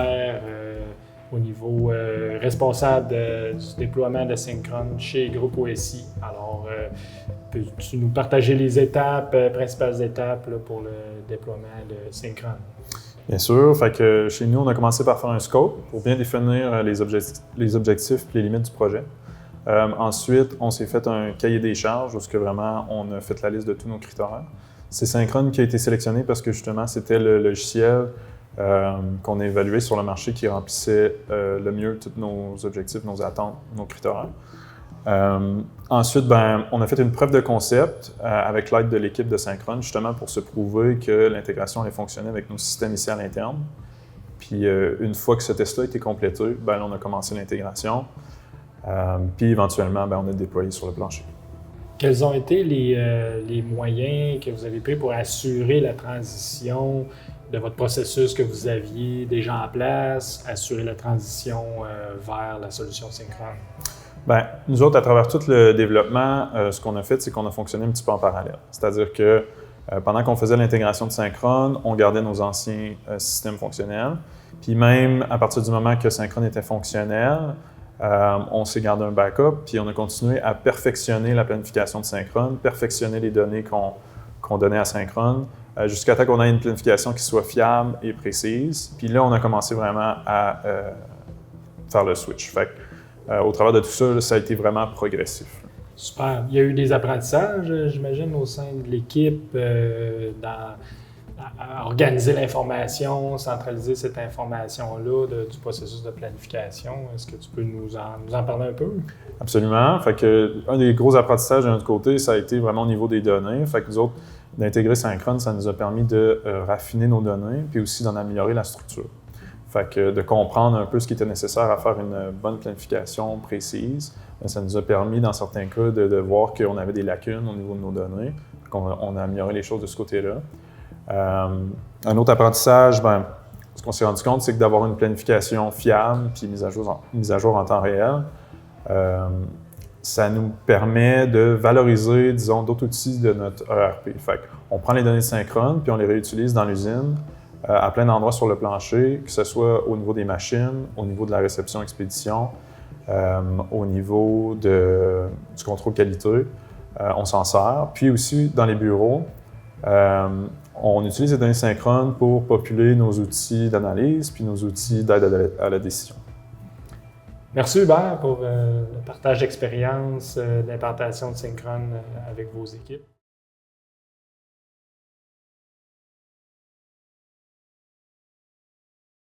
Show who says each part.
Speaker 1: Hubert, au niveau responsable du déploiement de Synchrone chez Groupe OSI. Alors, peux-tu nous partager les étapes, principales étapes là, pour le déploiement de Synchrone?
Speaker 2: Bien sûr. Fait que chez nous, on a commencé par faire un scope pour bien définir les objectifs et les limites du projet. Ensuite, on s'est fait un cahier des charges où vraiment on a fait la liste de tous nos critères. C'est Synchrone qui a été sélectionné parce que justement, c'était le logiciel qu'on a évalué sur le marché qui remplissait le mieux tous nos objectifs, nos attentes, nos critères. Ensuite, on a fait une preuve de concept avec l'aide de l'équipe de Synchrone, justement pour se prouver que l'intégration allait fonctionner avec nos systèmes ici à l'interne. Puis une fois que ce test-là a été complété, on a commencé l'intégration. Puis éventuellement, on a déployé sur le plancher.
Speaker 1: Quels ont été les moyens que vous avez pris pour assurer la transition de votre processus que vous aviez déjà en place, assurer la transition vers la solution Synchrone?
Speaker 2: Nous autres, à travers tout le développement, ce qu'on a fait, c'est qu'on a fonctionné un petit peu en parallèle. C'est-à-dire que pendant qu'on faisait l'intégration de Synchrone, on gardait nos anciens systèmes fonctionnels. Puis même à partir du moment que Synchrone était fonctionnel, on s'est gardé un backup, puis on a continué à perfectionner la planification de Synchrone, perfectionner les données qu'on donnait à Synchrone, jusqu'à temps qu'on ait une planification qui soit fiable et précise. Puis là, on a commencé vraiment à faire le switch. Fait au travers de tout ça, ça a été vraiment progressif.
Speaker 1: Super. Il y a eu des apprentissages, j'imagine, au sein de l'équipe, à organiser l'information, centraliser cette information-là du processus de planification. Est-ce que tu peux nous en parler un peu?
Speaker 2: Absolument. Fait que, un des gros apprentissages de notre côté, ça a été vraiment au niveau des données. Fait que nous autres, d'intégrer Synchrone, ça nous a permis de raffiner nos données puis aussi d'en améliorer la structure. Fait que de comprendre un peu ce qui était nécessaire à faire une bonne planification précise. Ça nous a permis, dans certains cas, de voir qu'on avait des lacunes au niveau de nos données. On a amélioré les choses de ce côté-là. Un autre apprentissage, ce qu'on s'est rendu compte, c'est que d'avoir une planification fiable puis mise à jour en temps réel, ça nous permet de valoriser, disons, d'autres outils de notre ERP. Fait qu'on prend les données Synchrone puis on les réutilise dans l'usine à plein d'endroits sur le plancher, que ce soit au niveau des machines, au niveau de la réception-expédition, au niveau du contrôle qualité. On s'en sert. Puis aussi, dans les bureaux, on utilise les données Synchrone pour populer nos outils d'analyse puis nos outils d'aide à la décision.
Speaker 1: Merci Hubert pour le partage d'expérience, l'implantation de Synchrone avec vos équipes.